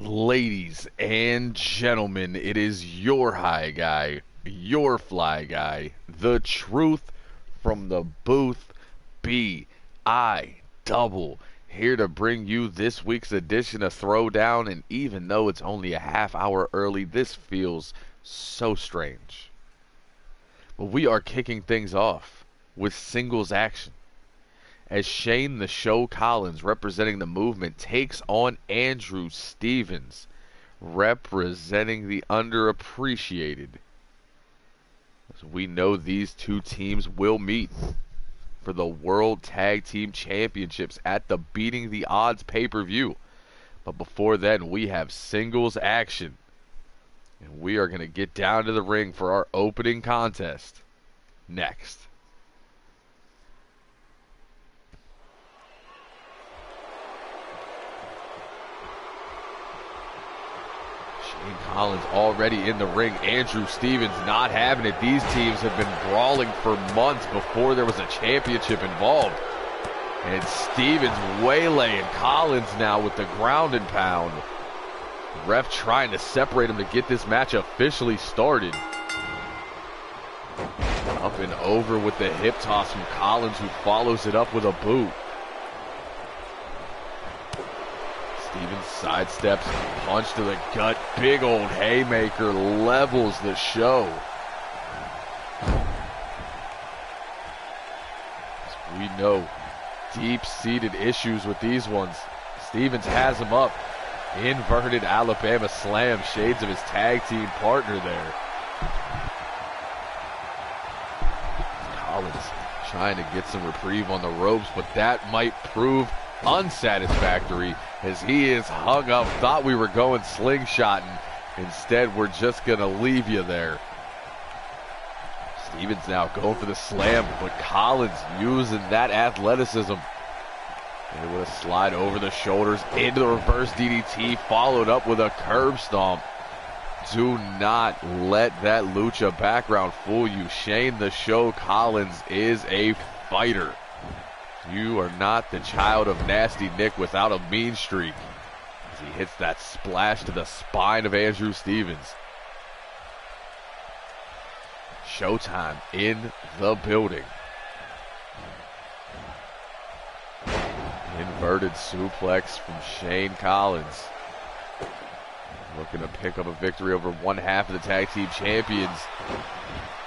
Ladies and gentlemen, it is your high guy, your fly guy, the truth from the booth, B.I. Double, here to bring you this week's edition of Throwdown, and even though it's only a half hour early, this feels so strange. But we are kicking things off with singles action, as Shane "The Show" Collins, representing the movement, takes on Andrew Stevens, representing the underappreciated. As we know, these two teams will meet for the World Tag Team Championships at the Beating the Odds pay-per-view. But before then, we have singles action, and we are going to get down to the ring for our opening contest next. Shane Collins already in the ring. Andrew Stevens not having it. These teams have been brawling for months before there was a championship involved. And Stevens waylaying Collins now with the ground and pound. Ref trying to separate him to get this match officially started. Up and over with the hip toss from Collins, who follows it up with a boot. Stevens sidesteps, punch to the gut, big old haymaker, levels the show. As we know, deep-seated issues with these ones. Stevens has him up. Inverted Alabama slam, shades of his tag team partner there. Collins trying to get some reprieve on the ropes, but that might prove unsatisfactory, as he is hung up. Thought we were going slingshotting. Instead, we're just going to leave you there. Stevens now going for the slam, but Collins using that athleticism. Able to slide over the shoulders into the reverse DDT, followed up with a curb stomp. Do not let that lucha background fool you. Shane "The Show" Collins is a fighter. You are not the child of Nasty Nick without a mean streak. As he hits that splash to the spine of Andrew Stevens. Showtime in the building. Inverted suplex from Shane Collins. Looking to pick up a victory over one half of the tag team champions.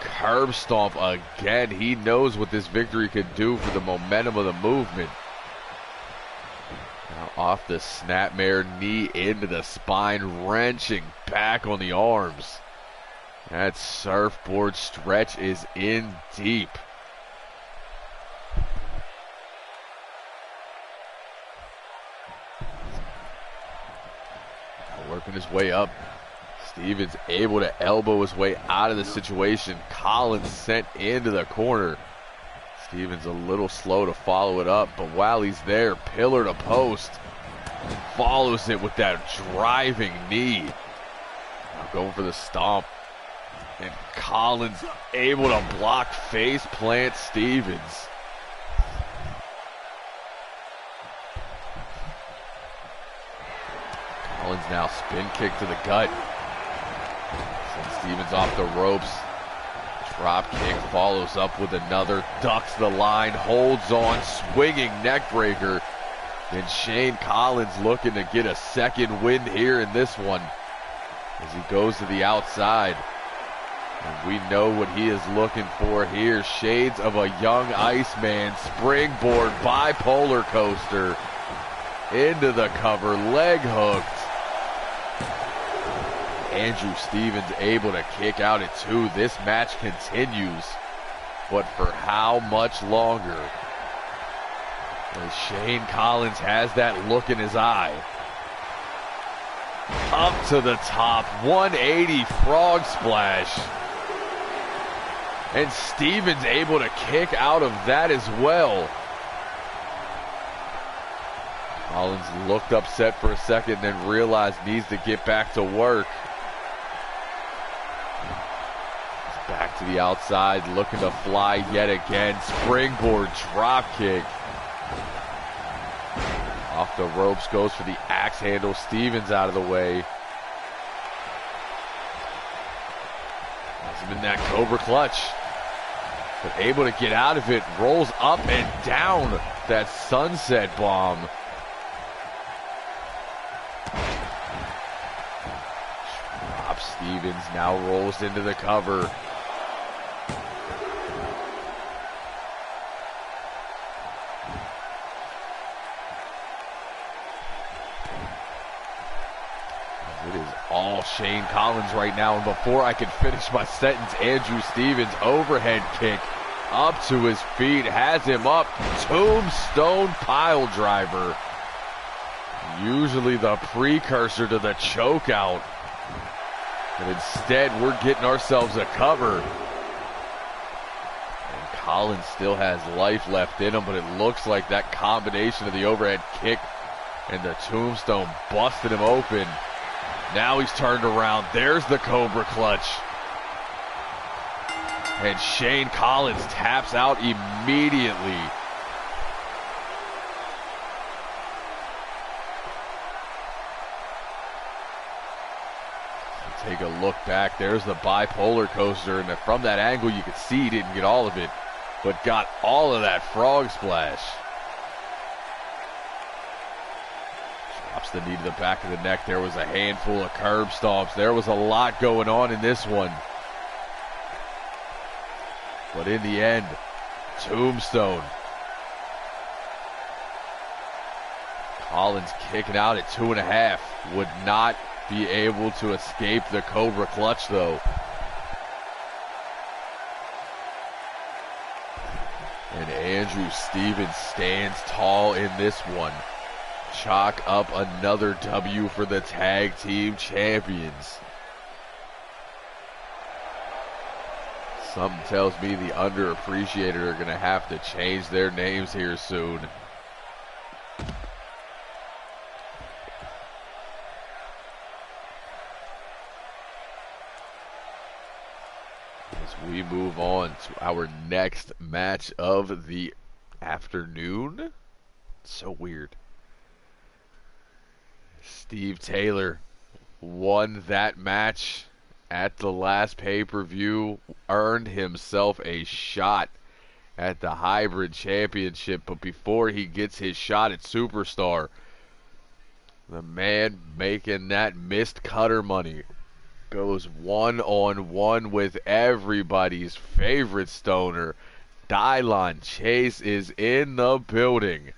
Curb stomp again. He knows what this victory could do for the momentum of the movement. Now off the snapmare, knee into the spine, wrenching back on the arms. That surfboard stretch is in deep. Working his way up. Stevens able to elbow his way out of the situation. Collins sent into the corner. Stevens a little slow to follow it up, but while he's there, pillar to post. Follows it with that driving knee. Now going for the stomp. And Collins able to block face plant Stevens. Collins now spin kick to the gut. Sends Stevens off the ropes. Drop kick follows up with another. Ducks the line, holds on, swinging neck breaker. And Shane Collins looking to get a second win here in this one, as he goes to the outside. And we know what he is looking for here. Shades of a young Iceman. Springboard bipolar coaster. Into the cover, leg hooked. Andrew Stevens able to kick out at 2. This match continues, but for how much longer? As Shane Collins has that look in his eye. Up to the top, 180 frog splash. And Stevens able to kick out of that as well. Collins looked upset for a second, then realized needs to get back to work. Back to the outside, looking to fly yet again. Springboard drop kick. Off the ropes, goes for the axe handle. Stevens out of the way. Has him in that Cobra clutch. But able to get out of it. Rolls up and down that sunset bomb. Stevens now rolls into the cover. It is all Shane Collins right now, and before I can finish my sentence, Andrew Stevens overhead kick up to his feet, has him up, tombstone pile driver. Usually the precursor to the choke out. But instead, we're getting ourselves a cover. And Collins still has life left in him, but it looks like that combination of the overhead kick and the tombstone busted him open. Now he's turned around. There's the Cobra clutch. And Shane Collins taps out immediately. Take a look back. There's the bipolar coaster, and from that angle you could see he didn't get all of it, but got all of that frog splash. Drops the knee to the back of the neck. There was a handful of curb stomps. There was a lot going on in this one. But in the end, tombstone. Collins kicking out at 2.5. Would not be able to escape the Cobra clutch though. And Andrew Stevens stands tall in this one. Chalk up another W for the tag team champions. Something tells me the underappreciated are going to have to change their names here soon. We move on to our next match of the afternoon. So weird. Steve Taylor won that match at the last pay-per-view, earned himself a shot at the Hybrid Championship, but before he gets his shot at Superstar, the man making that missed cutter money goes one-on-one with everybody's favorite stoner. Dylon Chase is in the building.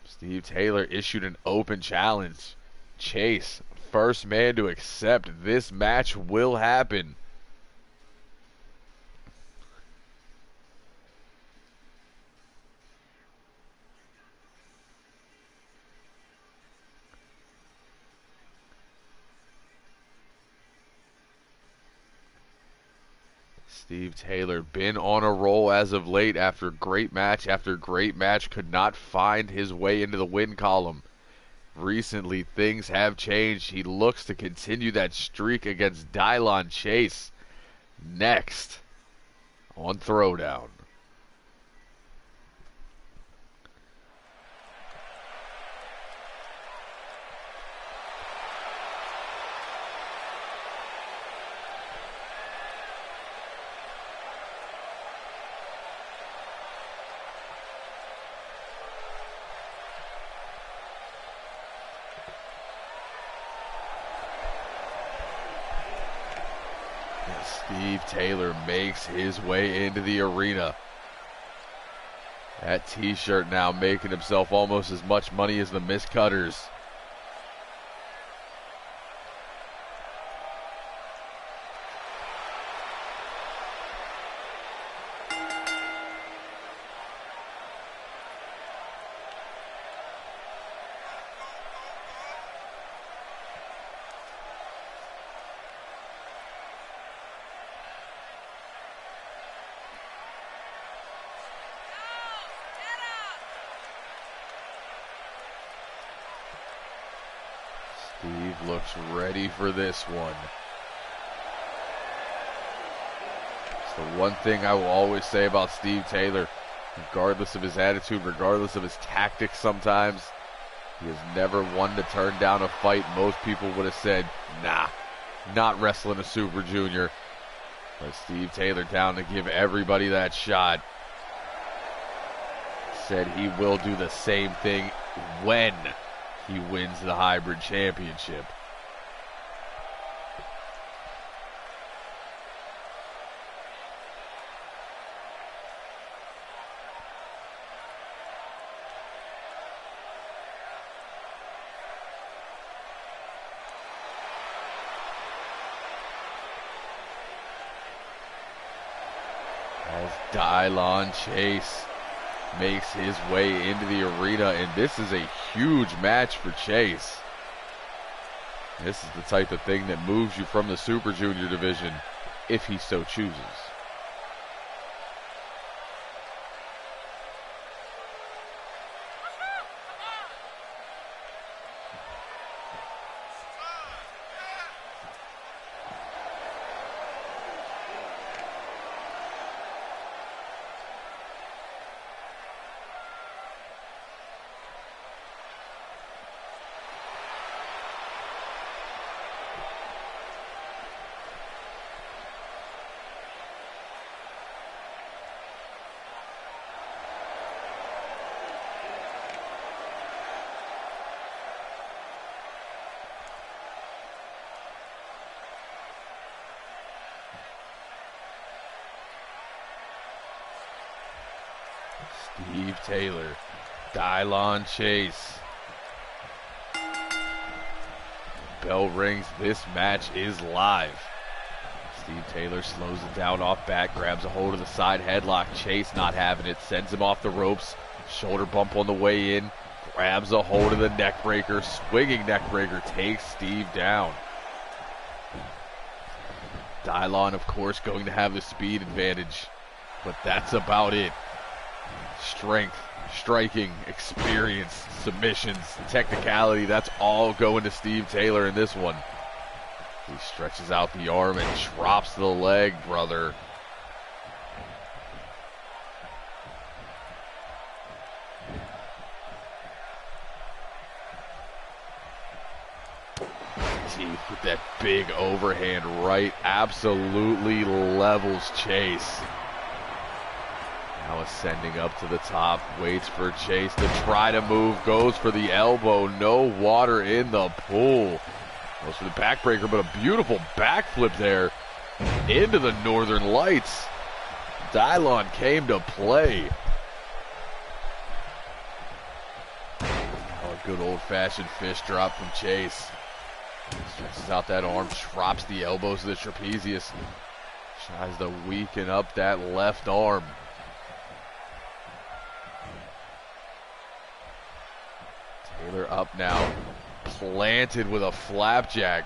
Steve Taylor issued an open challenge. Chase, first man to accept. This match will happen. Steve Taylor been on a roll as of late after great match after great match, could not find his way into the win column. Recently things have changed. He looks to continue that streak against Dylon Chase next on Throwdown. Steve Taylor makes his way into the arena. That t-shirt now making himself almost as much money as the Miscutters. Steve looks ready for this one. It's the one thing I will always say about Steve Taylor. Regardless of his attitude, regardless of his tactics sometimes, he has never one to turn down a fight. Most people would have said, nah, not wrestling a Super Junior. But Steve Taylor down to give everybody that shot. Said he will do the same thing when he wins the hybrid championship. As Dylon Chase makes his way into the arena, and this is a huge match for Chase. This is the type of thing that moves you from the Super Junior division if he so chooses. Steve Taylor, Dylon Chase. Bell rings, this match is live. Steve Taylor slows it down off back, grabs a hold of the side headlock. Chase not having it, sends him off the ropes. Shoulder bump on the way in, grabs a hold of the neck breaker, swinging neck breaker, takes Steve down. Dylon, of course, going to have the speed advantage, but that's about it. Strength, striking, experience, submissions, technicality, that's all going to Steve Taylor in this one. He stretches out the arm and drops the leg, brother. Teeth with that big overhand right, absolutely levels Chase. Now ascending up to the top, waits for Chase to try to move, goes for the elbow, no water in the pool. Goes for the backbreaker, but a beautiful backflip there into the Northern Lights. Dylon came to play. Oh, a good old-fashioned fish drop from Chase. Stretches out that arm, drops the elbows of the trapezius. Tries to weaken up that left arm. Taylor up now, planted with a flapjack.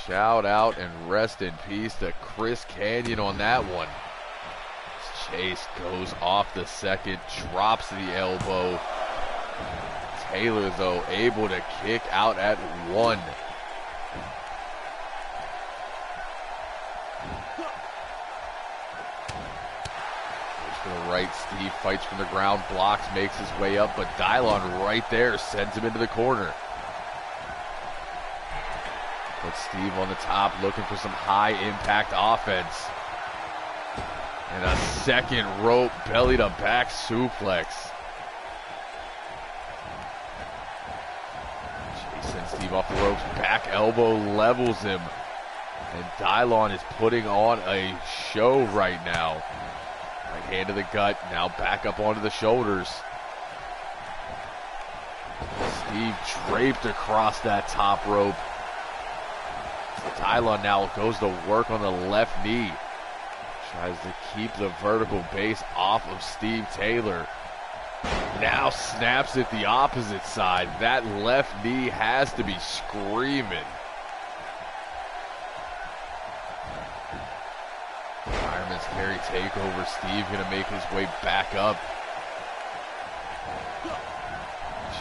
Shout out and rest in peace to Chris Canyon on that one. Chase goes off the second, drops the elbow. Taylor, though, able to kick out at one. To the right, Steve fights from the ground, blocks, makes his way up, but Dylon right there sends him into the corner. But Steve on the top looking for some high impact offense. And a second rope belly to back suplex. Chase sends Steve off the ropes, back elbow levels him. And Dylon is putting on a show right now. Right hand to the gut, now back up onto the shoulders. Steve draped across that top rope. Dylon now goes to work on the left knee. Tries to keep the vertical base off of Steve Taylor. Now snaps it the opposite side. That left knee has to be screaming. Fireman's carry takeover. Steve gonna make his way back up.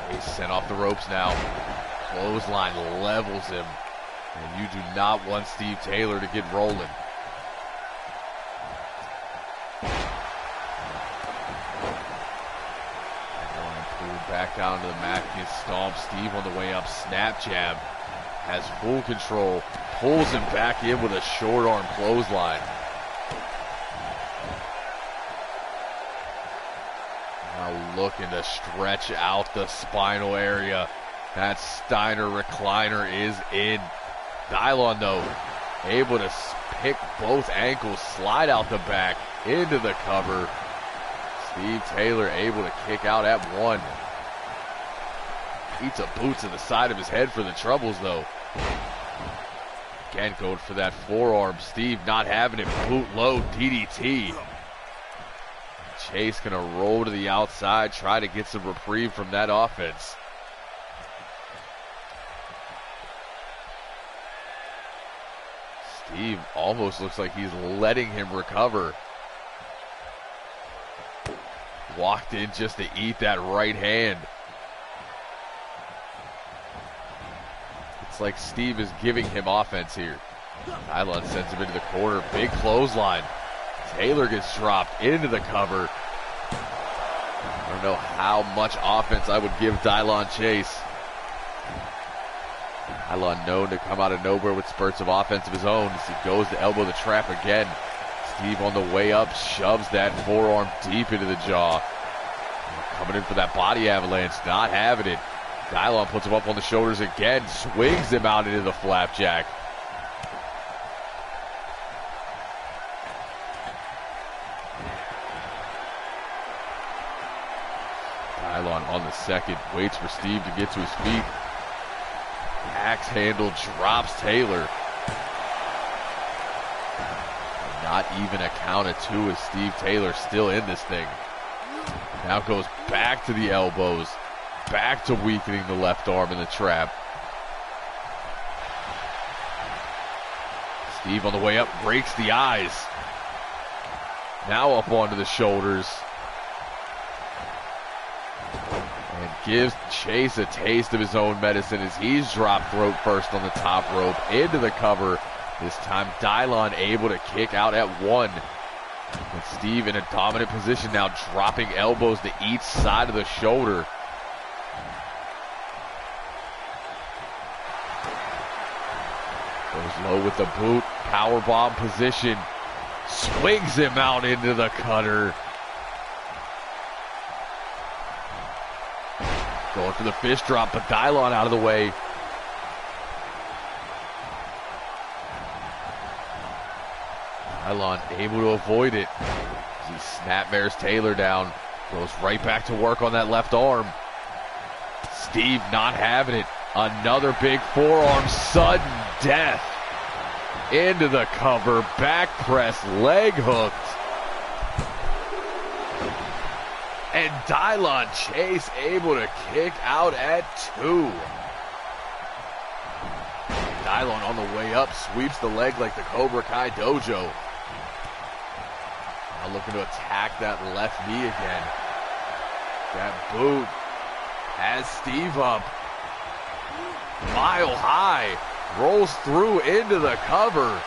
Chase sent off the ropes now. Clothesline levels him. And you do not want Steve Taylor to get rolling. back down to the mat, gets stomped. Steve on the way up, snap jab, has full control, pulls him back in with a short arm clothesline. Now looking to stretch out the spinal area. That Steiner recliner is in. Dylon, though, able to pick both ankles, slide out the back, into the cover. Steve Taylor able to kick out at one. Eats a boot to the side of his head for the troubles, though. Again, going for that forearm. Steve not having it. Boot low, DDT. Chase gonna roll to the outside, try to get some reprieve from that offense. Steve almost looks like he's letting him recover. Walked in just to eat that right hand. It's like Steve is giving him offense here. Dylon sends him into the corner. Big clothesline. Taylor gets dropped into the cover. I don't know how much offense I would give Dylon Chase. Dylon known to come out of nowhere with spurts of offense of his own as he goes to elbow the trap again. Steve on the way up shoves that forearm deep into the jaw. Coming in for that body avalanche, not having it. Dylon puts him up on the shoulders again, swings him out into the flapjack. Dylon on the second, waits for Steve to get to his feet. Axe handle drops Taylor. Not even a count of two as Steve Taylor still in this thing. Now goes back to the elbows, back to weakening the left arm in the trap. Steve on the way up breaks the eyes. Now up onto the shoulders. And gives Chase a taste of his own medicine as he's dropped throat first on the top rope into the cover. This time Dylon able to kick out at one. And Steve in a dominant position now, dropping elbows to each side of the shoulder. Goes low with the boot, powerbomb position. Swings him out into the cutter. Going for the fist drop, but Dylon out of the way. Dylon able to avoid it. He snapmares Taylor down. Goes right back to work on that left arm. Steve not having it. Another big forearm, sudden death. Into the cover, back press, leg hooked. And Dylon Chase able to kick out at two. Dylon on the way up, sweeps the leg like the Cobra Kai Dojo. Now looking to attack that left knee again. That boot has Steve up. Mile high, rolls through into the cover.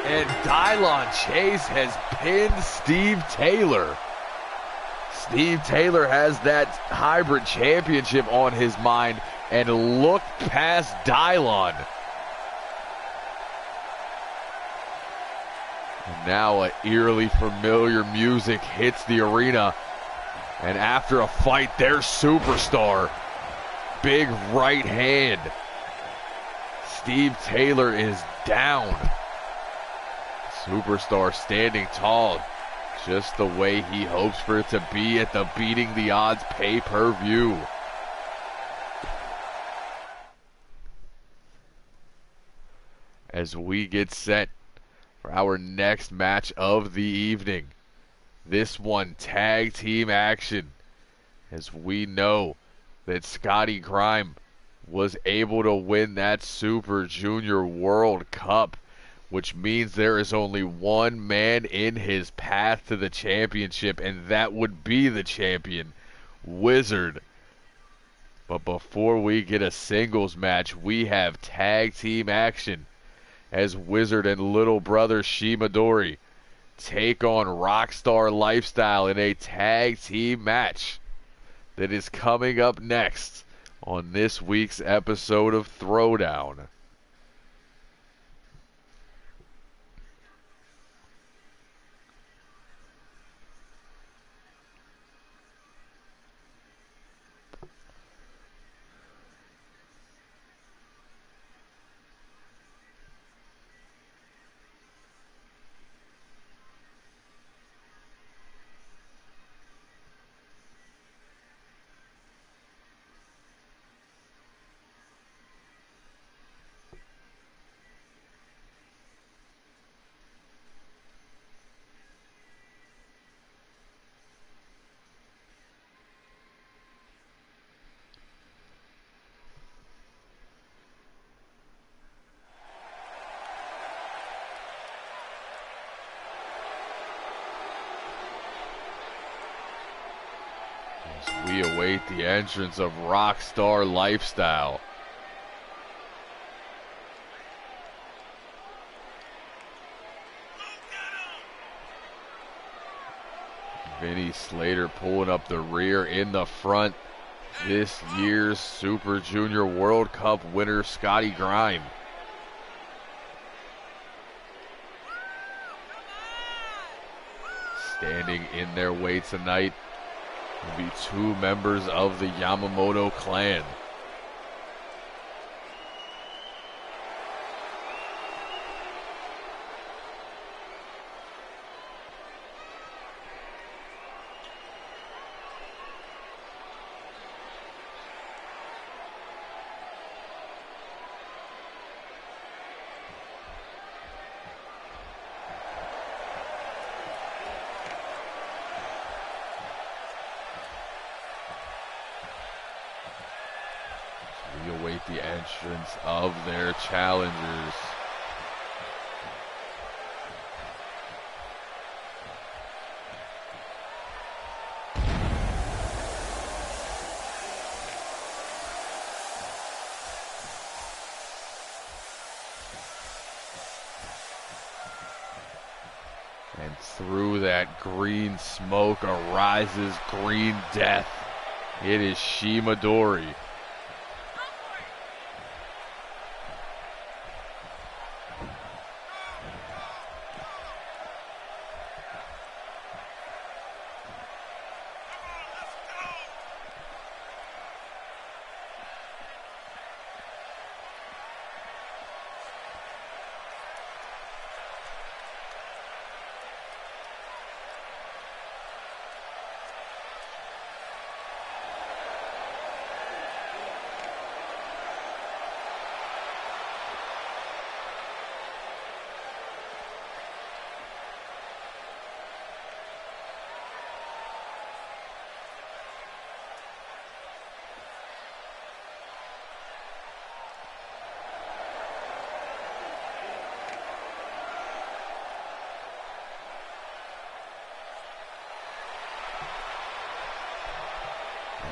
And Dylon Chase has pinned Steve Taylor. Steve Taylor has that hybrid championship on his mind and looked past Dylon. And now an eerily familiar music hits the arena. And after a fight, their superstar, big right hand. Steve Taylor is down. Superstar standing tall, just the way he hopes for it to be at the Beating the Odds pay-per-view. As we get set for our next match of the evening. This one, tag team action. As we know that Scotty Grime was able to win that Super Junior World Cup, which means there is only one man in his path to the championship, and that would be the champion, Wizard. But before we get a singles match, we have tag team action as Wizard and little brother Shimadori take on Rockstar Lifestyle in a tag team match that is coming up next on this week's episode of Throwdown. We await the entrance of Rockstar Lifestyle. Vinny Slater pulling up the rear. In the front, this year's Super Junior World Cup winner, Scotty Grime. Standing in their way tonight will be two members of the Yamamoto clan. We await the entrance of their challengers. And through that green smoke arises green death. It is Shimadori.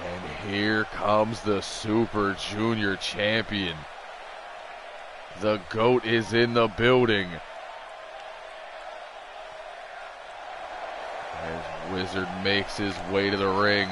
And here comes the Super Junior champion. The GOAT is in the building. As Wizard makes his way to the ring.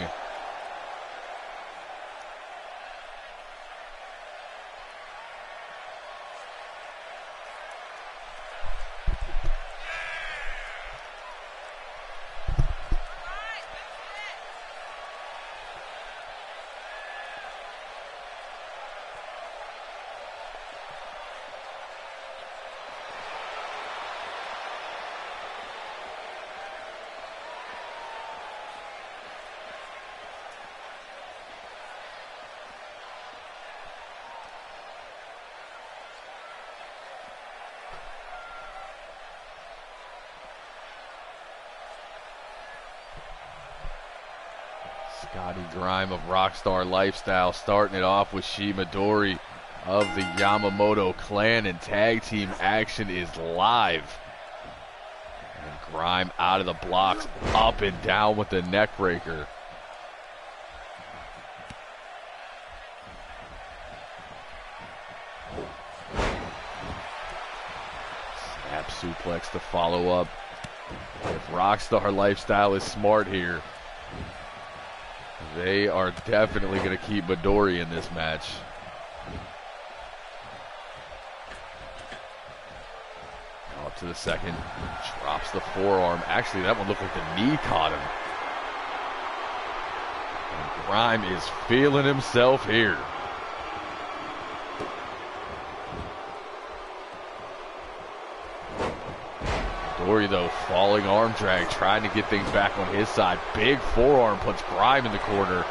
Scotty Grime of Rockstar Lifestyle starting it off with Shimadori of the Yamamoto clan, and tag team action is live. And Grime out of the blocks, up and down with the neck breaker. Snap suplex to follow up. If Rockstar Lifestyle is smart here, they are definitely going to keep Midori in this match. Up to the second, drops the forearm. Actually, that one looked like the knee caught him. And Grime is feeling himself here. Midori, though, falling arm drag, trying to get things back on his side. Big forearm puts Grime in the corner.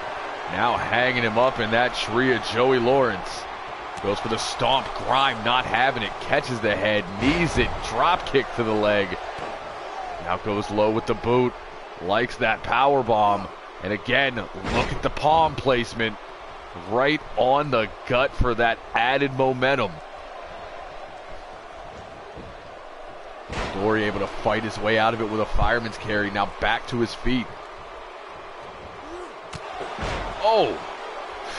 Now hanging him up in that tree of Joey Lawrence. Goes for the stomp. Grime not having it. Catches the head. Knees it. Drop kick to the leg. Now goes low with the boot. Likes that power bomb. And again, look at the palm placement. Right on the gut for that added momentum. Midori able to fight his way out of it with a fireman's carry. Now back to his feet. Oh!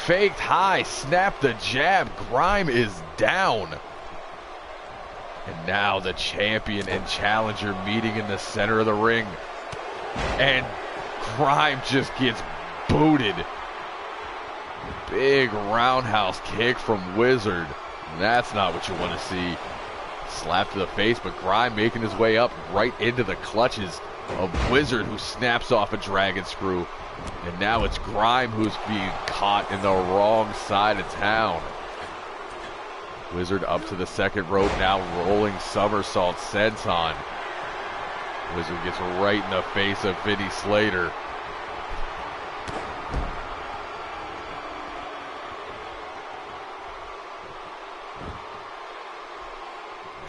Faked high, snapped the jab. Grime is down. And now the champion and challenger meeting in the center of the ring. And Grime just gets booted. Big roundhouse kick from Wizard. That's not what you want to see. Slap to the face, but Grime making his way up right into the clutches of Wizard, who snaps off a dragon screw. And now it's Grime who's being caught in the wrong side of town. Wizard up to the second rope now, rolling somersault senton. Wizard gets right in the face of Vinny Slater.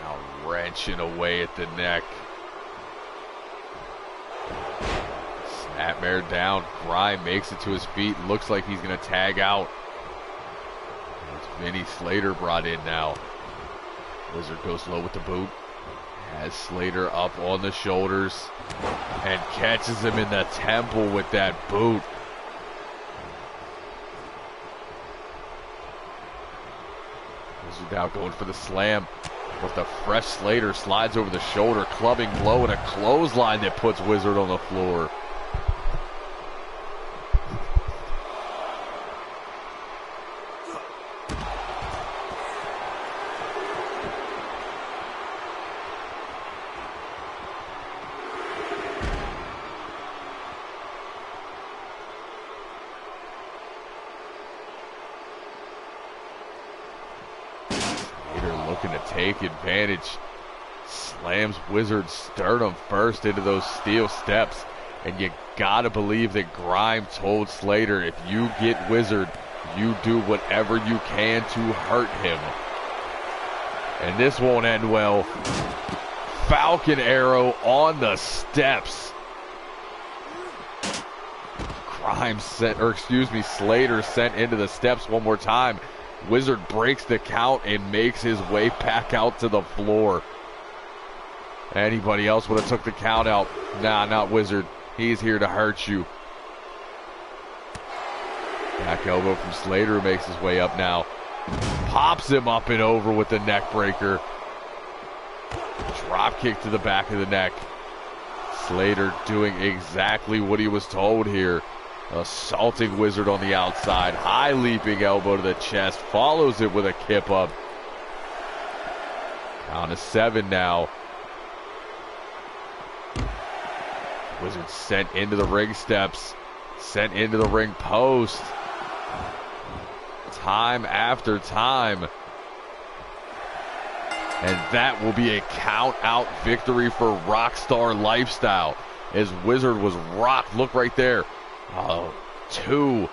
Now wrenching away at the neck. Snapmare down. Grime makes it to his feet. Looks like he's going to tag out. It's Vinny Slater brought in now. Wizard goes low with the boot. Has Slater up on the shoulders. And catches him in the temple with that boot. Wizard now going for the slam. But the fresh Slater slides over the shoulder. Clubbing blow and a clothesline that puts Wizard on the floor. Looking to take advantage. Slams Wizard's sternum first into those steel steps. And you gotta believe that Grime told Slater, if you get Wizard, you do whatever you can to hurt him. And this won't end well. Falcon arrow on the steps. Slater sent into the steps one more time. Wizard breaks the count and makes his way back out to the floor. Anybody else would have took the count out. Nah, not Wizard. He's here to hurt you. Back elbow from Slater, makes his way up now. Pops him up and over with the neck breaker. Drop kick to the back of the neck. Slater doing exactly what he was told here. Assaulting Wizard on the outside. High leaping elbow to the chest. Follows it with a kip up. Count of 7 now. Wizard sent into the ring steps. Sent into the ring post. Time after time. And that will be a count out victory for Rockstar Lifestyle. As Wizard was rocked. Look right there. 2,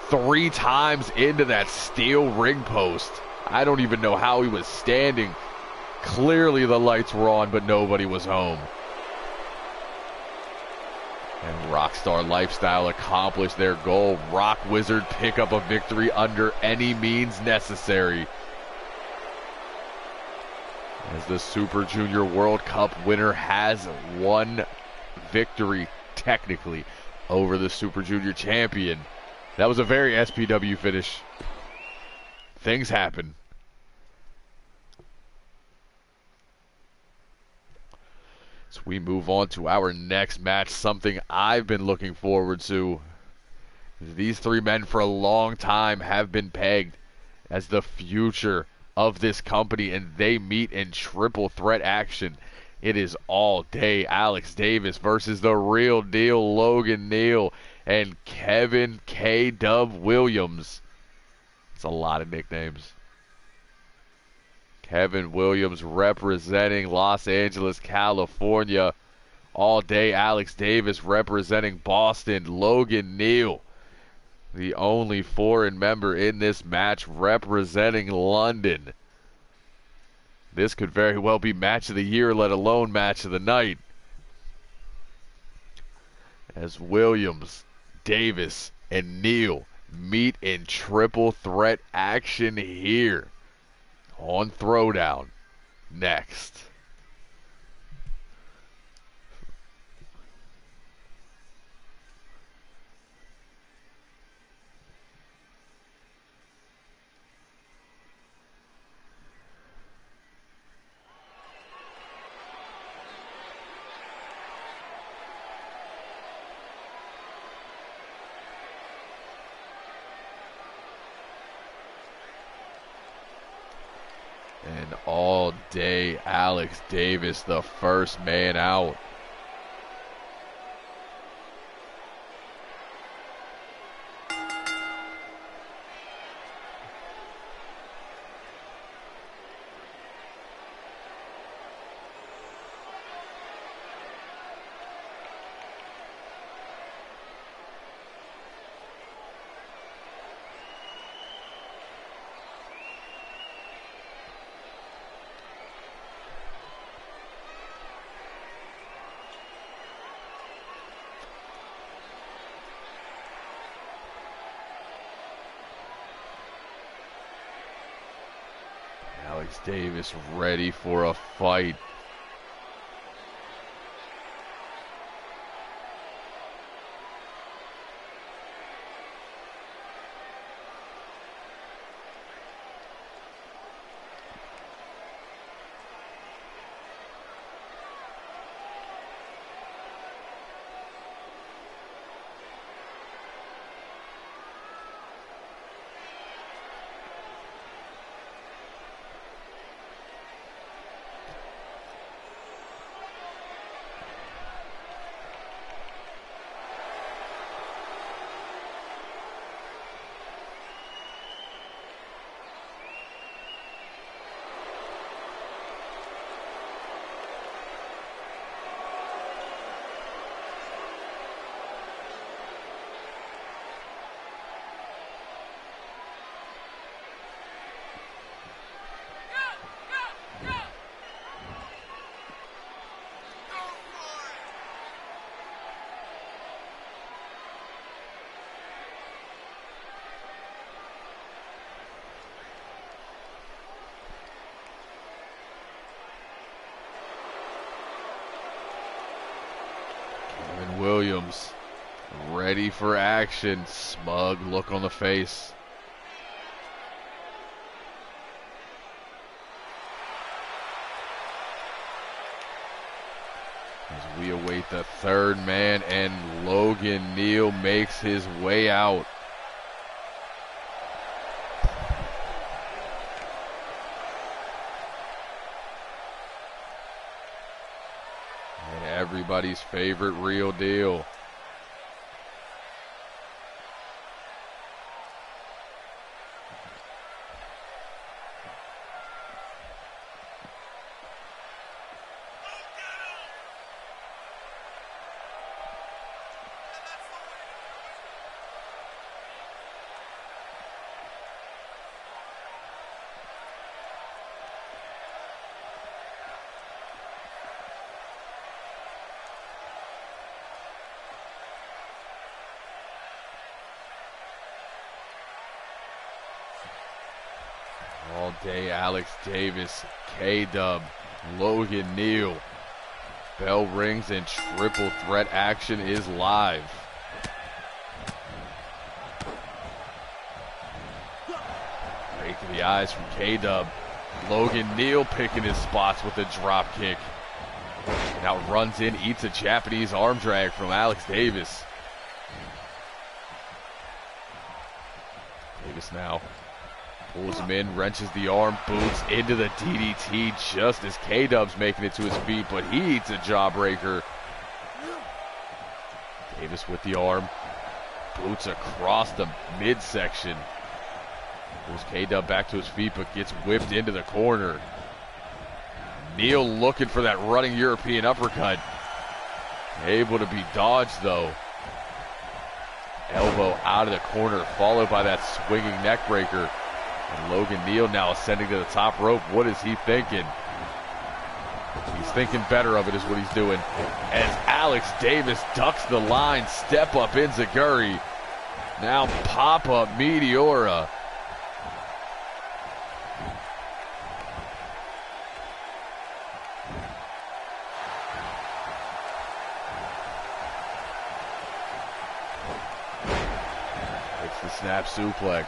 3 times into that steel ring post. I don't even know how he was standing. Clearly the lights were on, but nobody was home. And Rockstar Lifestyle accomplished their goal. Rock Wizard pick up a victory under any means necessary. As the Super Junior World Cup winner has one victory, technically, over the Super Junior champion. That was a very SPW finish. Things happen. As we move on to our next match, something I've been looking forward to. These three men for a long time have been pegged as the future of this company, and they meet in triple threat action. It is All Day Alex Davis versus the real deal Logan Neal and Kevin K-Dub Williams. It's a lot of nicknames. Kevin Williams representing Los Angeles, California. All Day Alex Davis representing Boston. Logan Neal, the only foreign member in this match, representing London. This could very well be match of the year, let alone match of the night. As Williams, Davis, and Neal meet in triple threat action here on Throwdown next. And All Day Alex Davis, the first man out. Alex Davis ready for a fight. Williams ready for action. Smug look on the face. As we await the third man, and Logan Neal makes his way out. Everybody's favorite real deal. All Day Alex Davis, K-Dub, Logan Neal. Bell rings and triple threat action is live. Right to the eyes from K-Dub. Logan Neal picking his spots with a drop kick. Now runs in, eats a Japanese arm drag from Alex Davis. Davis now pulls him in, wrenches the arm, boots into the DDT just as K-Dub's making it to his feet, but he eats a jawbreaker. Davis with the arm, boots across the midsection. Pulls K-Dub back to his feet, but gets whipped into the corner. Neal looking for that running European uppercut. Able to be dodged, though. Elbow out of the corner, followed by that swinging neck breaker. And Logan Neal now ascending to the top rope. What is he thinking? He's thinking better of it is what he's doing. As Alex Davis ducks the line, step up enziguri. Now pop up Meteora. It's the snap suplex.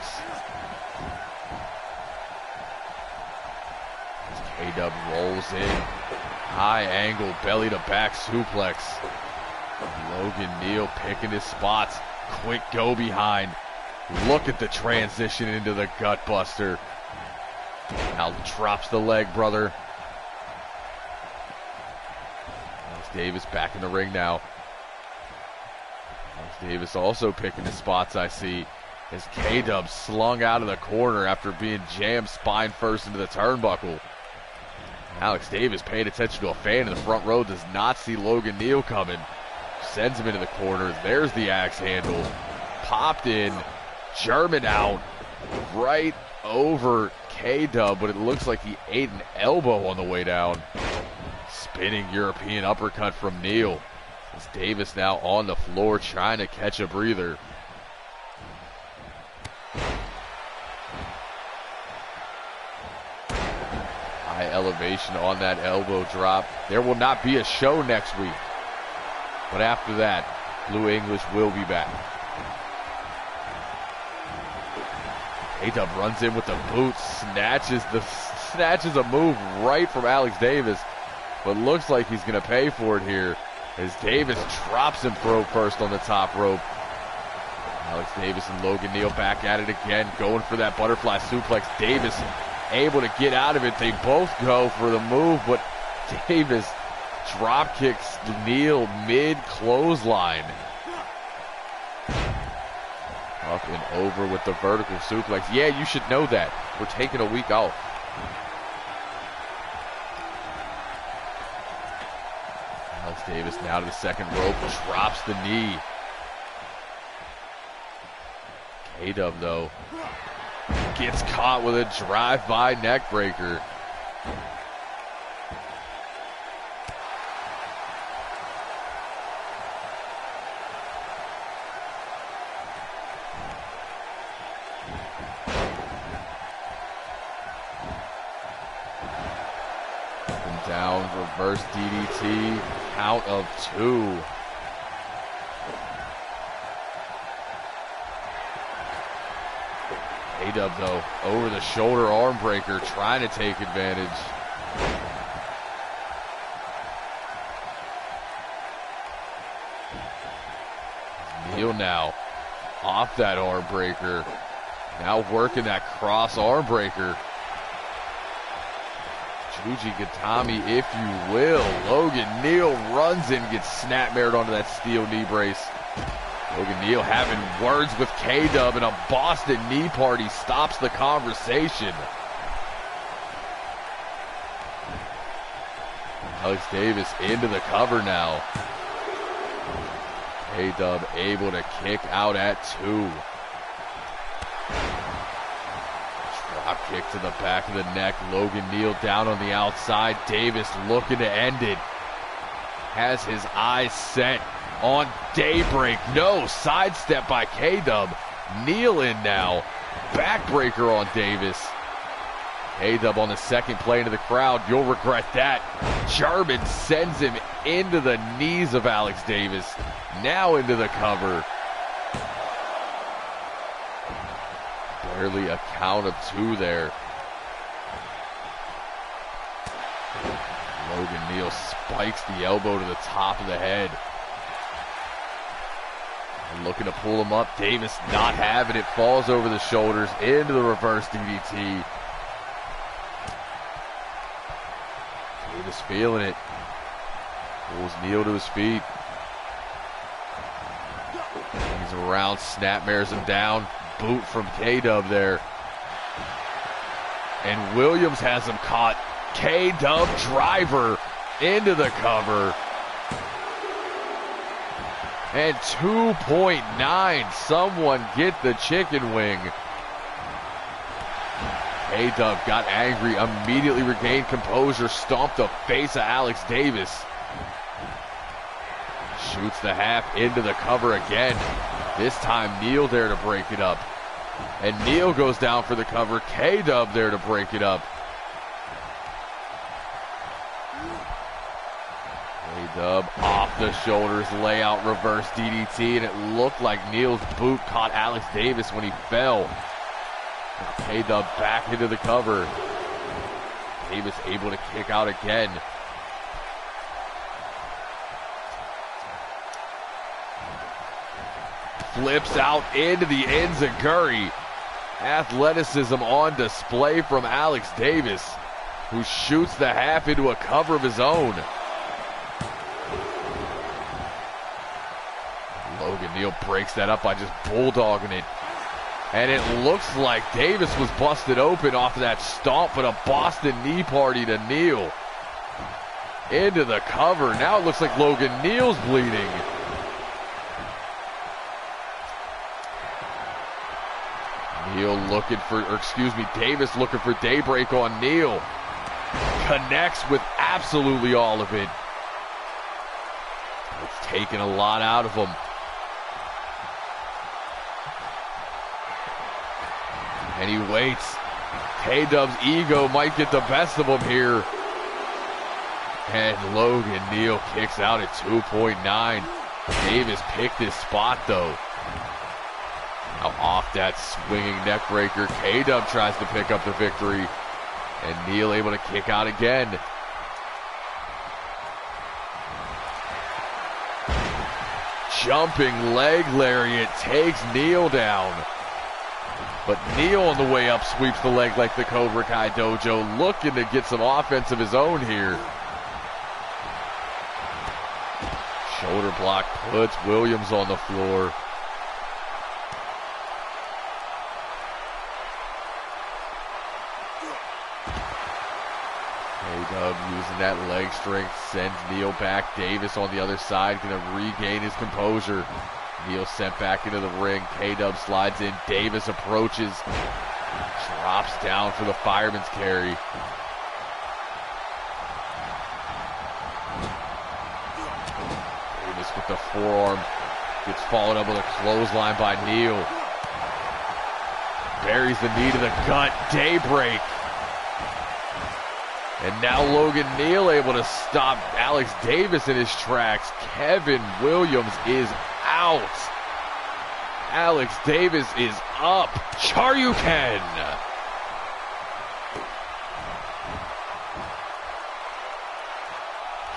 K-Dub rolls in. High angle, belly to back suplex. Logan Neal picking his spots. Quick go behind. Look at the transition into the gut buster. Now drops the leg, brother. Alex Davis back in the ring now. Alex Davis also picking his spots, I see. As K-Dub slung out of the corner after being jammed spine first into the turnbuckle. Alex Davis paying attention to a fan in the front row, does not see Logan Neal coming. Sends him into the corner. There's the axe handle. Popped in. German out. Right over K-Dub, but it looks like he ate an elbow on the way down. Spinning European uppercut from Neal. As Davis now on the floor trying to catch a breather. Elevation on that elbow drop. There will not be a show next week, but after that, Blue English will be back. K-Dub runs in with the boot, snatches a move right from Alex Davis, but looks like he's going to pay for it here as Davis drops him throat first on the top rope. Alex Davis and Logan Neal back at it again, going for that butterfly suplex. Davis able to get out of it. They both go for the move, but Davis drop kicks Neal mid clothesline. Up and over with the vertical suplex. Yeah, you should know that. We're taking a week off. Alex Davis now to the second rope, drops the knee. K-Dub though gets caught with a drive-by neck breaker. Up and down, reverse DDT, count of 2. K-Dub though, over the shoulder arm breaker, trying to take advantage. Neal now off that arm breaker. Now working that cross arm breaker. Juji Gatami, if you will. Logan Neal runs in, gets snap-mared onto that steel knee brace. Logan Neal having words with K-Dub, and a Boston knee party stops the conversation. Alex Davis into the cover now. K-Dub able to kick out at 2. Drop kick to the back of the neck. Logan Neal down on the outside. Davis looking to end it. Has his eyes set on Daybreak. No, sidestep by K-Dub. Neal in now. Backbreaker on Davis. K-Dub on the second play into the crowd. You'll regret that. German sends him into the knees of Alex Davis. Now into the cover. Barely a count of 2 there. Logan Neal spikes the elbow to the top of the head. And looking to pull him up. Davis not having it. Falls over the shoulders into the reverse DDT. Davis feeling it. Pulls Neal to his feet. He's around, snapmares him down. Boot from K-Dub there. And Williams has him caught. K-Dub driver into the cover. And 2.9. Someone get the chicken wing. K-Dub got angry, immediately regained composure, stomped the face of Alex Davis. Shoots the half into the cover again. This time Neal there to break it up. And Neal goes down for the cover. K-Dub there to break it up. K-Dub off the shoulders, layout reverse DDT, and it looked like Neal's boot caught Alex Davis when he fell. K-Dub back into the cover. Davis able to kick out again. Flips out into the enziguri. Athleticism on display from Alex Davis, who shoots the half into a cover of his own. Logan Neal breaks that up by just bulldogging it. And it looks like Davis was busted open off of that stomp, but a Boston knee party to Neal. Into the cover. Now it looks like Logan Neal's bleeding. Davis looking for daybreak on Neal. Connects with absolutely all of it. It's taken a lot out of him. And he waits. K-Dub's ego might get the best of him here. And Logan Neal kicks out at 2.9. Davis picked his spot though. Now off that swinging neck breaker, K-Dub tries to pick up the victory. And Neal able to kick out again. Jumping leg lariat takes Neal down. But Neal on the way up sweeps the leg like the Cobra Kai Dojo, looking to get some offense of his own here. Shoulder block puts Williams on the floor. K-Dub using that leg strength, sends Neal back. Davis on the other side, going to regain his composure. Neal sent back into the ring. K-Dub slides in. Davis approaches. Drops down for the fireman's carry. Davis with the forearm. Gets followed up with a clothesline by Neal. Buries the knee to the gut. Daybreak. And now Logan Neal able to stop Alex Davis in his tracks. Kevin Williams is out. Alex Davis is up. Charyuken.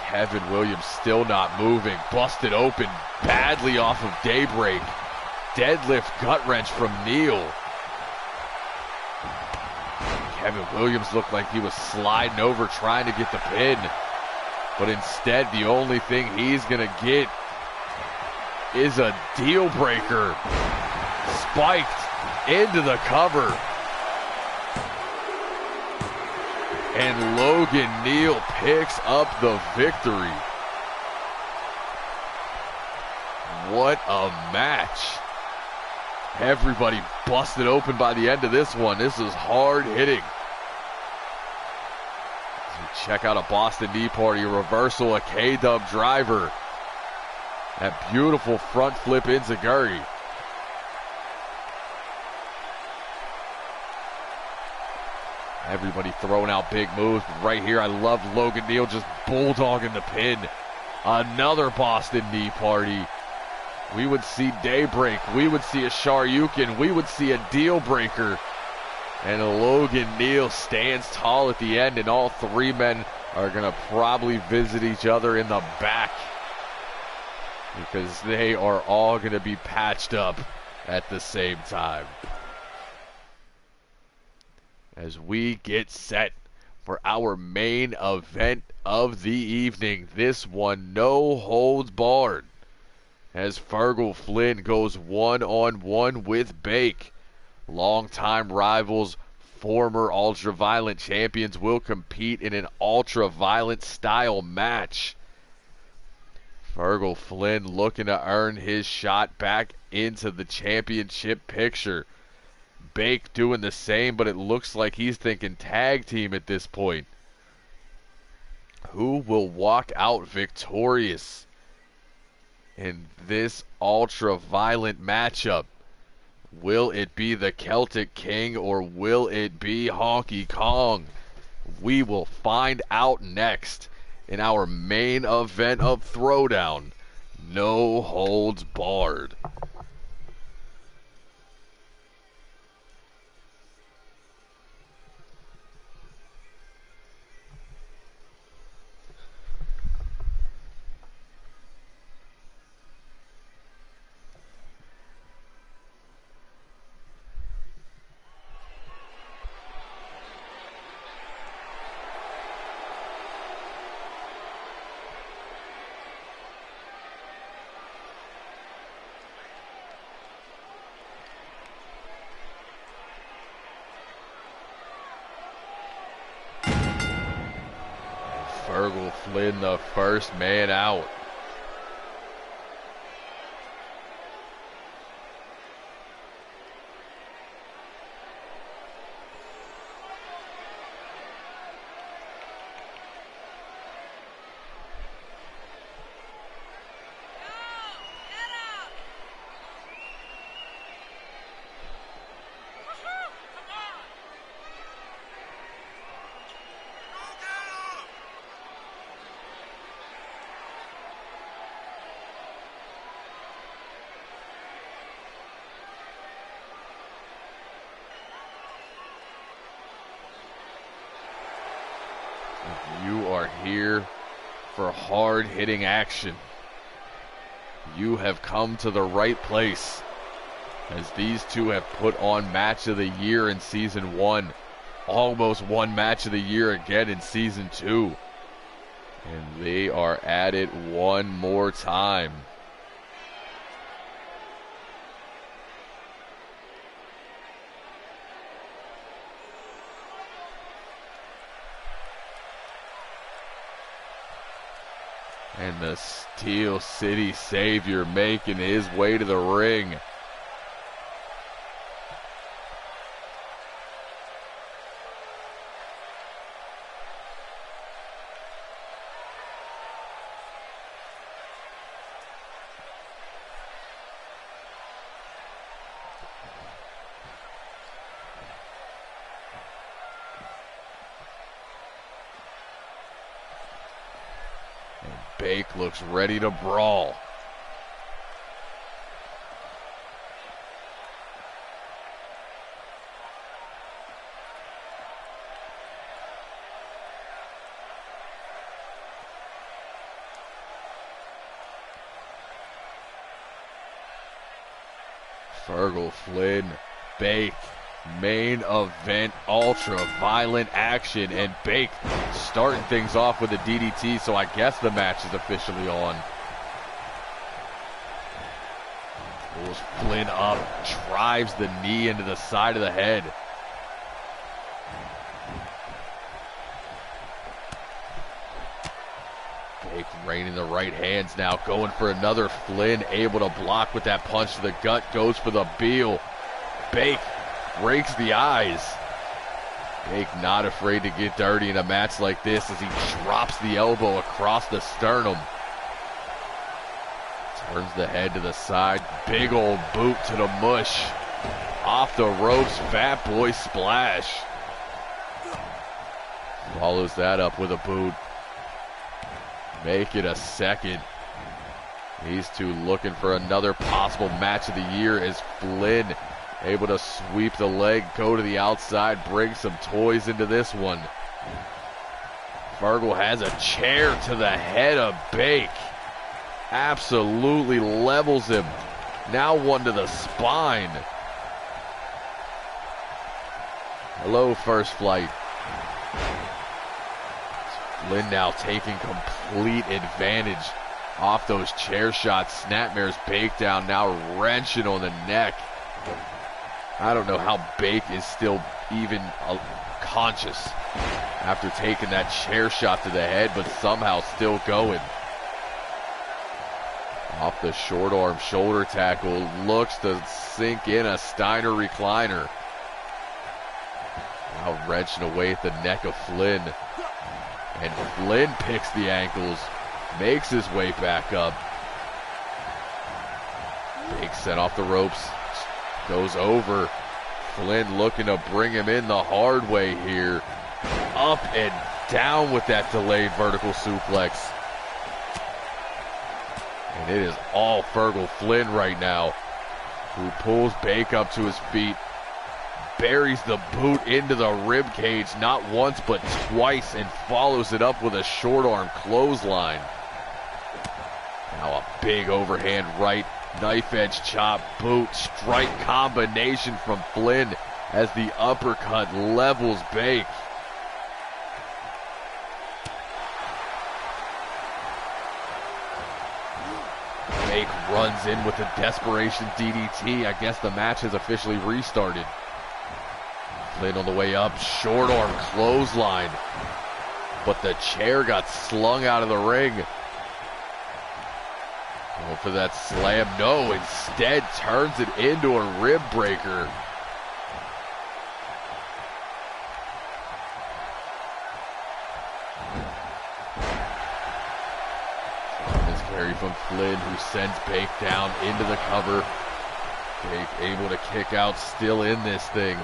Kevin Williams still not moving. Busted open badly off of Daybreak. Deadlift gut wrench from Neal. Kevin Williams looked like he was sliding over trying to get the pin. But instead, the only thing he's going to get is a deal breaker. Spiked into the cover. And Logan Neal picks up the victory. What a match. Everybody busted open by the end of this one. This is hard hitting. Check out a Boston knee party, a reversal, a K-Dub driver. That beautiful front flip enziguri. Everybody throwing out big moves. But right here, I love Logan Neal just bulldogging the pin. Another Boston knee party. We would see Daybreak. We would see a Charyuken. We would see a deal breaker. And Logan Neal stands tall at the end, and all three men are going to probably visit each other in the back because they are all going to be patched up at the same time. As we get set for our main event of the evening, this one no holds barred, as Fergal Flynn goes one-on-one with Bake. Longtime rivals, former ultra-violent champions will compete in an ultra-violent style match. Fergal Flynn looking to earn his shot back into the championship picture. Bake doing the same, but it looks like he's thinking tag team at this point. Who will walk out victorious in this ultra-violent matchup? Will it be the Celtic King or will it be Honky Kong? We will find out next in our main event of Throwdown, No Holds Barred. Fergal Flynn, the first man out. If you are here for hard-hitting action, you have come to the right place, as these two have put on Match of the Year in Season 1, almost won Match of the Year again in Season 2, and they are at it one more time. And the Steel City Savior making his way to the ring. Bake looks ready to brawl. Fergal Flynn, Bake, main event ultra violent action, and Bake starting things off with a DDT, so I guess the match is officially on. Pulls Flynn up, drives the knee into the side of the head. Bake raining the right hands now, going for another. Flynn able to block with that punch to the gut, goes for the Beal. Bake breaks the eyes. Bake not afraid to get dirty in a match like this as he drops the elbow across the sternum. Turns the head to the side. Big old boot to the mush. Off the ropes, Fat Boy splash. Follows that up with a boot. Make it a second. These two looking for another possible match of the year as Flynn able to sweep the leg, go to the outside, bring some toys into this one. Fergal has a chair to the head of Bake. Absolutely levels him. Now one to the spine. Hello, First Flight. Flynn now taking complete advantage off those chair shots. Snapmare's Bake down, now wrenching on the neck. I don't know how Bake is still even conscious after taking that chair shot to the head, but somehow still going. Off the short arm shoulder tackle, looks to sink in a Steiner recliner. Now wrenching away at the neck of Flynn. And Flynn picks the ankles, makes his way back up. Bake sent off the ropes, goes over. Flynn looking to bring him in the hard way here. Up and down with that delayed vertical suplex. And it is all Fergal Flynn right now, who pulls Bake up to his feet, buries the boot into the rib cage not once but twice, and follows it up with a short arm clothesline. Now a big overhand right, knife edge chop, boot, strike combination from Flynn as the uppercut levels Bake. Bake runs in with a desperation DDT. I guess the match has officially restarted. Flynn on the way up, short arm clothesline. But the chair got slung out of the ring. Going for that slam, no, instead turns it into a rib breaker. Carry from Flynn, who sends Bake down into the cover. Bake able to kick out, still in this thing.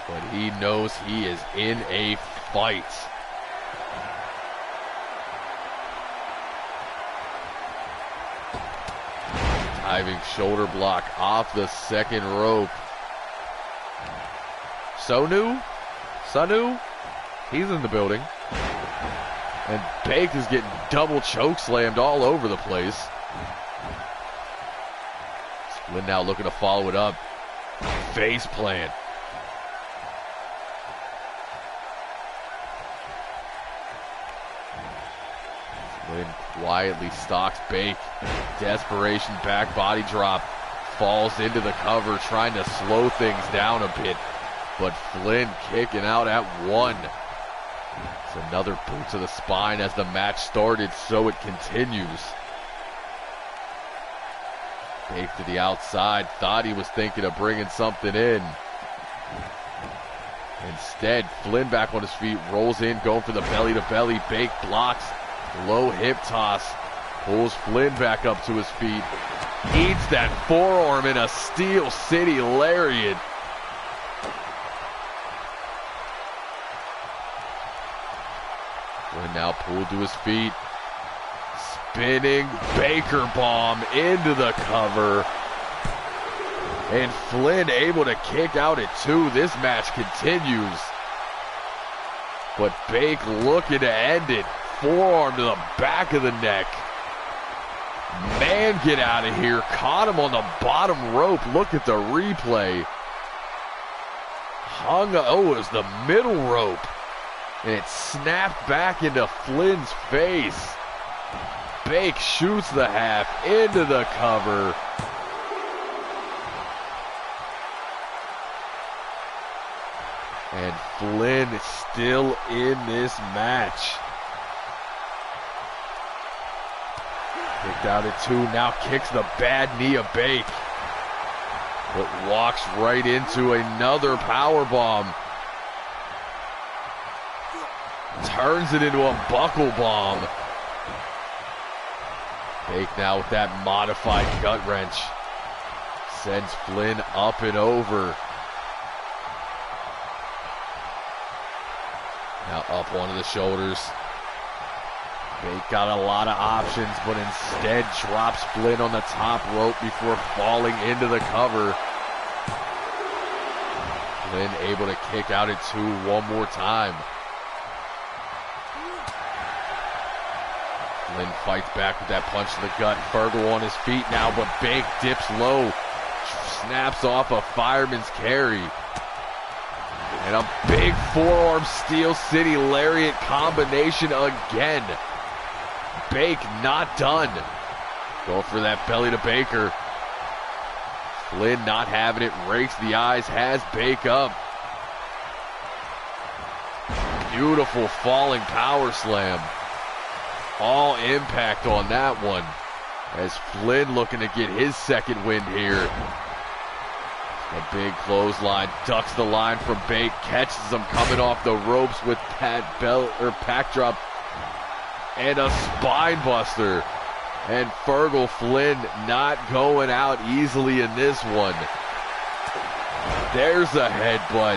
But he knows he is in a fight. Diving shoulder block off the second rope. Sonu, he's in the building. And Bake is getting double choke slammed all over the place. Flynn now looking to follow it up. Face plant. Flynn quietly stalks Bake. Desperation back body drop. Falls into the cover, trying to slow things down a bit. But Flynn kicking out at one. It's another boot to the spine as the match started, so it continues. Bake to the outside, thought he was thinking of bringing something in. Instead, Flynn back on his feet, rolls in, going for the belly to belly. Bake blocks, low hip toss, pulls Flynn back up to his feet. Eats that forearm in a Steel City lariat. Flynn now pulled to his feet. Spinning Baker bomb into the cover. And Flynn able to kick out at two. This match continues. But Bake looking to end it. Forearm to the back of the neck. Man, get out of here. Caught him on the bottom rope. Look at the replay. It was the middle rope. And it snapped back into Flynn's face. Bake shoots the half into the cover. And Flynn still in this match. Kicked out at two, now kicks the bad knee of Bake. But walks right into another powerbomb. Turns it into a buckle bomb. Bake now with that modified gut wrench. Sends Flynn up and over. Now up onto the shoulders. Bake got a lot of options, but instead drops Flynn on the top rope before falling into the cover. Flynn able to kick out at two one more time. Flynn fights back with that punch to the gut. Fergal on his feet now, but Bake dips low. Snaps off a fireman's carry. And a big forearm Steel City Lariat combination again. Bake not done. Go for that belly to Baker. Flynn not having it, rakes the eyes, has Bake up. Beautiful falling power slam. All impact on that one. As Flynn looking to get his second win here. A big clothesline, ducks the line from Bake, catches him coming off the ropes with pack drop and a spine buster. And Fergal Flynn not going out easily in this one. There's a headbutt.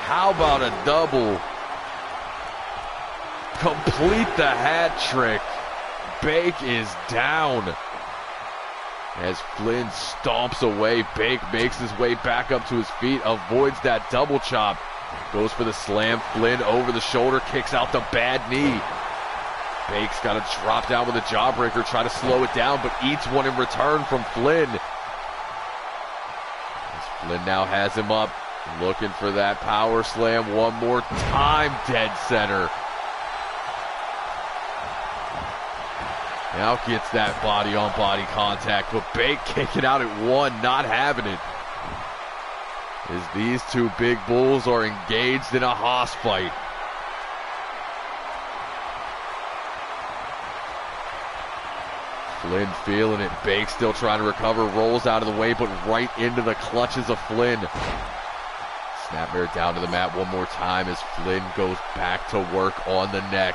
How about a double? Complete the hat trick. Bake is down. As Flynn stomps away, Bake makes his way back up to his feet, avoids that double chop. Goes for the slam. Flynn over the shoulder, kicks out the bad knee. Bake's got to drop down with a jawbreaker, try to slow it down, but eats one in return from Flynn. As Flynn now has him up, looking for that power slam one more time, dead center. Now gets that body-on-body contact, but Bake kicking out at one, not having it. As these two big bulls are engaged in a hoss fight. Flynn feeling it, Bake still trying to recover, rolls out of the way, but right into the clutches of Flynn. Snapmare down to the mat one more time as Flynn goes back to work on the neck.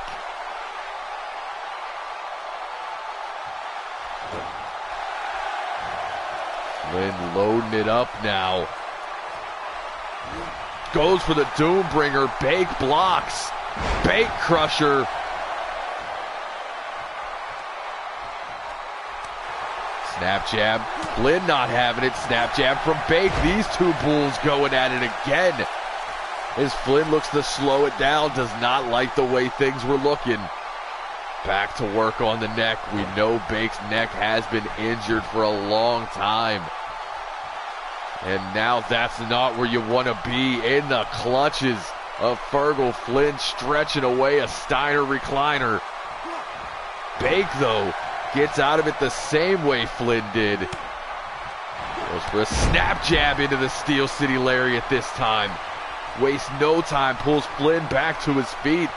Flynn loading it up now. Goes for the Doombringer. Bake blocks. Bake crusher. Snap jab. Flynn not having it. Snap jab from Bake. These two bulls going at it again. As Flynn looks to slow it down. Does not like the way things were looking. Back to work on the neck. We know Bake's neck has been injured for a long time. And now that's not where you want to be, in the clutches of Fergal Flynn, stretching away a Steiner recliner. Bake, though, gets out of it the same way Flynn did. Goes for a snap jab into the Steel City Lariat this time. Wastes no time, pulls Flynn back to his feet.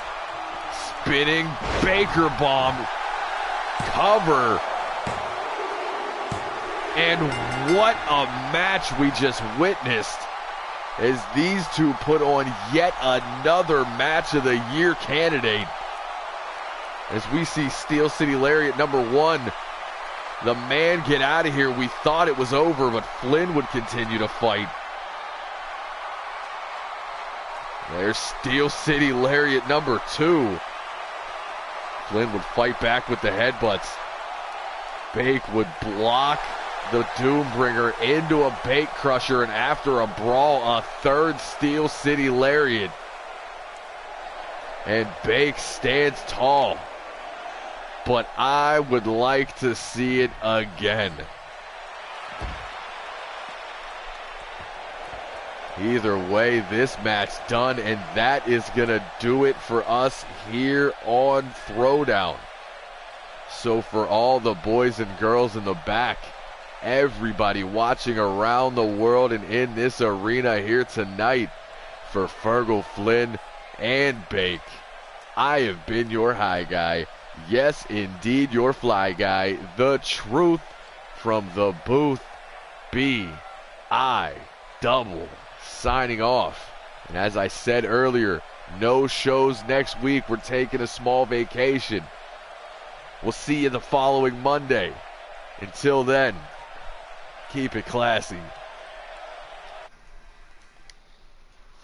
Spinning Baker bomb. Cover. And what a match we just witnessed as these two put on yet another match of the year candidate. As we see Steel City Lariat number one, the man get out of here. We thought it was over, but Flynn would continue to fight. There's Steel City Lariat number two. Flynn would fight back with the headbutts. Bake would block the Doombringer into a Bake crusher, and after a brawl, a third Steel City Lariat. And Bake stands tall. But I would like to see it again. Either way, this match done, and that is going to do it for us here on Throwdown. So for all the boys and girls in the back, everybody watching around the world and in this arena here tonight, for Fergal Flynn and Bake, I have been your high guy. Yes, indeed, your fly guy. The truth from the booth. B-I double. Signing off. And as I said earlier, no shows next week. We're taking a small vacation. We'll see you the following Monday. Until then, keep it classy.